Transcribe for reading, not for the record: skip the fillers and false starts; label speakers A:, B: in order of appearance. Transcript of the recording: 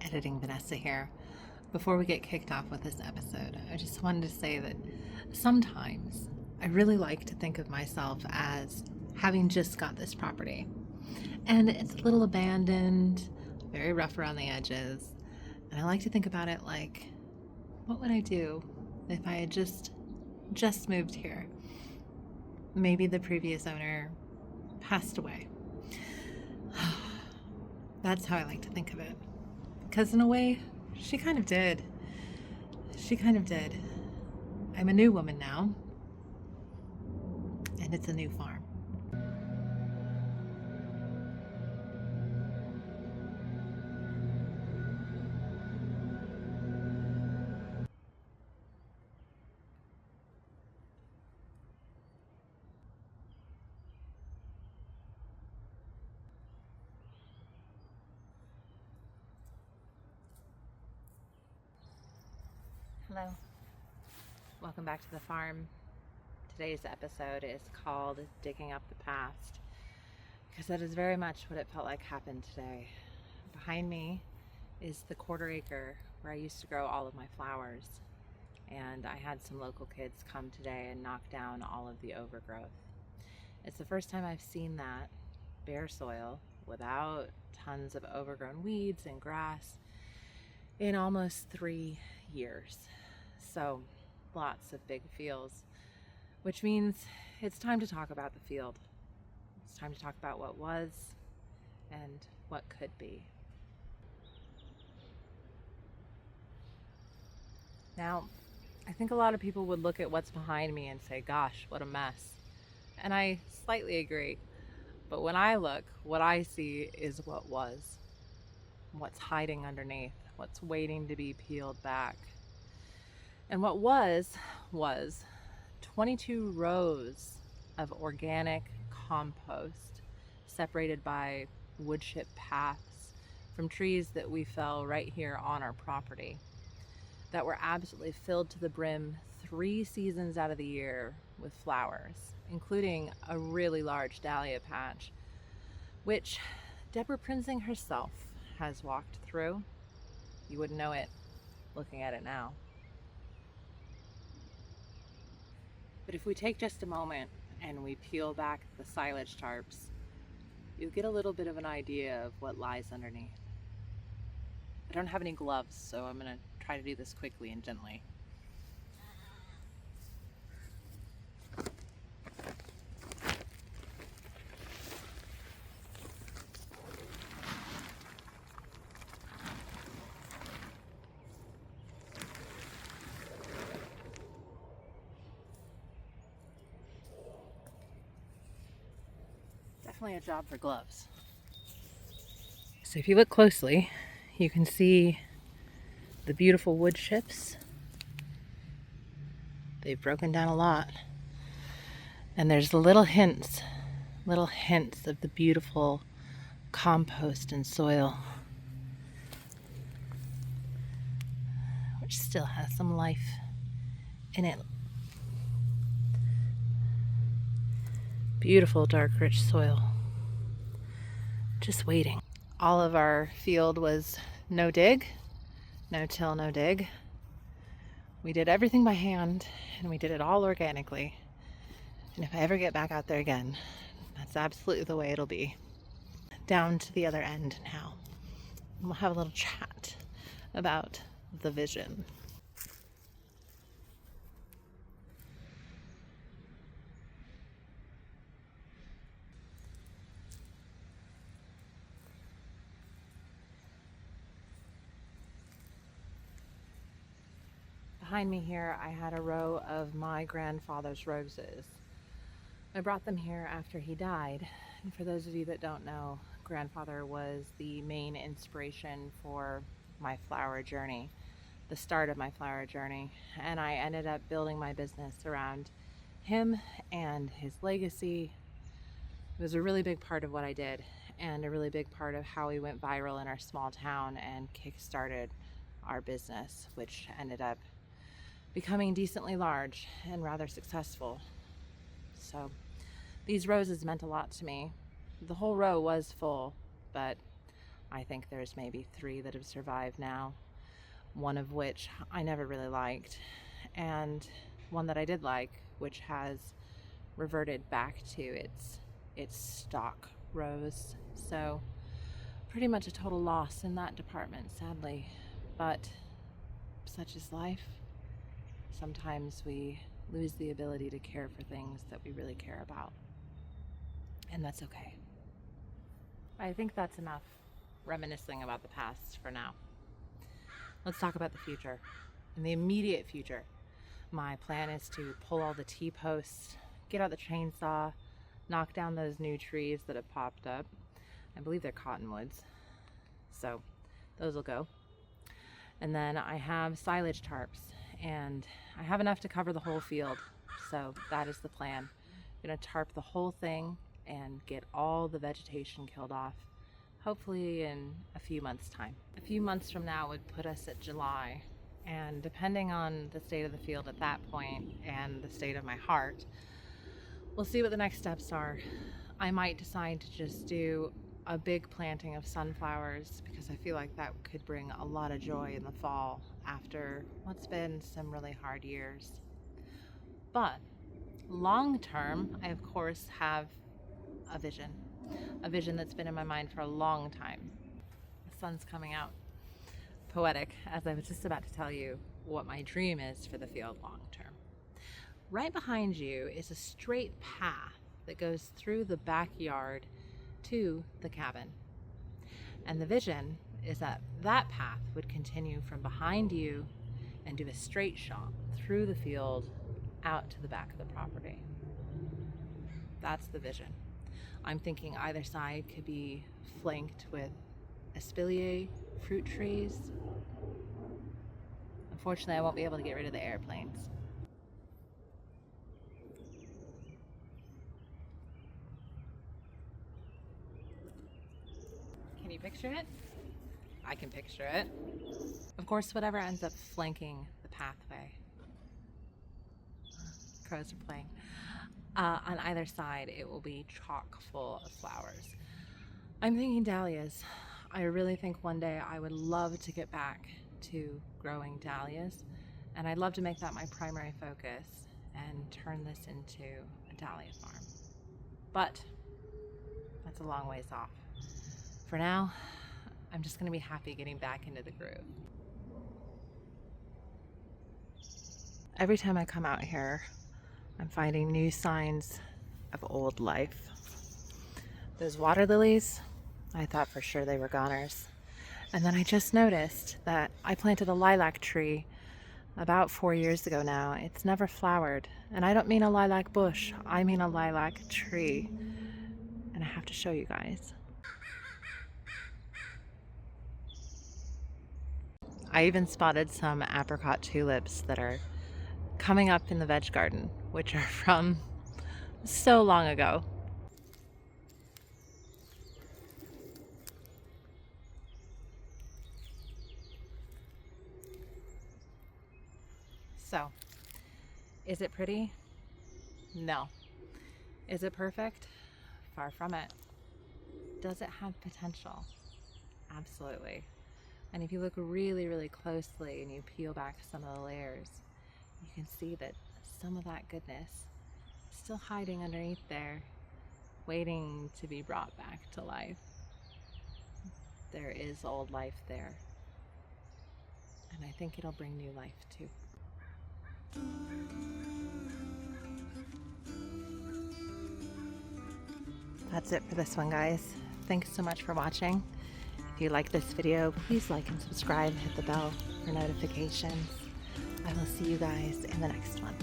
A: Editing Vanessa here. Before we get kicked off with this episode, I just wanted to say that sometimes I really like to think of myself as having just got this property. And it's a little abandoned, very rough around the edges. And I like to think about it like, what would I do if I had just moved here? Maybe the previous owner passed away. That's how I like to think of it. Because in a way, she kind of did. She kind of did. I'm a new woman now. And it's a new farm. Hello. Welcome back to the farm. Today's episode is called Digging Up the Past, because that is very much what it felt like happened today. Behind me is the quarter acre where I used to grow all of my flowers, and I had some local kids come today and knock down all of the overgrowth. It's the first time I've seen that bare soil without tons of overgrown weeds and grass in almost 3 years. So lots of big feels, which means it's time to talk about the field. It's time to talk about what was and what could be. Now, I think a lot of people would look at what's behind me and say, gosh, what a mess. And I slightly agree. But when I look, what I see is what was, what's hiding underneath, what's waiting to be peeled back. And what was 22 rows of organic compost separated by wood chip paths from trees that we fell right here on our property that were absolutely filled to the brim 3 seasons out of the year with flowers, including a really large dahlia patch, which Deborah Prinzing herself has walked through. You wouldn't know it looking at it now. But if we take just a moment and we peel back the silage tarps, you'll get a little bit of an idea of what lies underneath. I don't have any gloves, so I'm going to try to do this quickly and gently. Definitely a job for gloves. So if you look closely, you can see the beautiful wood chips. They've broken down a lot. And there's little hints of the beautiful compost and soil, which still has some life in it. Beautiful, dark, rich soil. Just waiting. All of our field was no dig, no till, no dig. We did everything by hand, and we did it all organically. And if I ever get back out there again, that's absolutely the way it'll be. Down to the other end now. And we'll have a little chat about the vision. Behind me here, I had a row of my grandfather's roses. I brought them here after he died. And for those of you that don't know, grandfather was the main inspiration for my flower journey, the start of my flower journey. And I ended up building my business around him and his legacy. It was a really big part of what I did, and a really big part of how we went viral in our small town and kick-started our business, which ended up becoming decently large and rather successful. So these roses meant a lot to me. The whole row was full, but I think there's maybe 3 that have survived now, one of which I never really liked, and one that I did like, which has reverted back to its stock rows. So pretty much a total loss in that department, sadly. But such is life. Sometimes we lose the ability to care for things that we really care about. And that's okay. I think that's enough reminiscing about the past for now. Let's talk about the future. In the immediate future, my plan is to pull all the T-posts, get out the chainsaw, knock down those new trees that have popped up. I believe they're cottonwoods. So those will go. And then I have silage tarps, and I have enough to cover the whole field. So that is the plan. I'm gonna tarp the whole thing and get all the vegetation killed off, hopefully in a few months' time. A few months from now would put us at July, and depending on the state of the field at that point and the state of my heart, we'll see what the next steps are. I might decide to just do a big planting of sunflowers because I feel like that could bring a lot of joy in the fall after what's been some really hard years. But long term, I of course have a vision that's been in my mind for a long time. The sun's coming out. Poetic, as I was just about to tell you what my dream is for the field long term. Right behind you is a straight path that goes through the backyard to the cabin. And the vision is that that path would continue from behind you and do a straight shot through the field out to the back of the property. That's the vision. I'm thinking either side could be flanked with espalier fruit trees. Unfortunately, I won't be able to get rid of the airplanes. Can you picture it? I can picture it. Of course, whatever ends up flanking the pathway. Crows are playing. On either side, it will be chock full of flowers. I'm thinking dahlias. I really think one day I would love to get back to growing dahlias, and I'd love to make that my primary focus and turn this into a dahlia farm. But that's a long ways off. For now, I'm just gonna be happy getting back into the groove. Every time I come out here, I'm finding new signs of old life. Those water lilies, I thought for sure they were goners. And then I just noticed that I planted a lilac tree about 4 years ago now. It's never flowered. And I don't mean a lilac bush, I mean a lilac tree. And I have to show you guys. I even spotted some apricot tulips that are coming up in the veg garden, which are from so long ago. So, is it pretty? No. Is it perfect? Far from it. Does it have potential? Absolutely. And if you look really, really closely and you peel back some of the layers, you can see that some of that goodness is still hiding underneath there, waiting to be brought back to life. There is old life there. And I think it'll bring new life too. That's it for this one, guys. Thanks so much for watching. If you like this video, please like and subscribe, hit the bell for notifications. I will see you guys in the next one.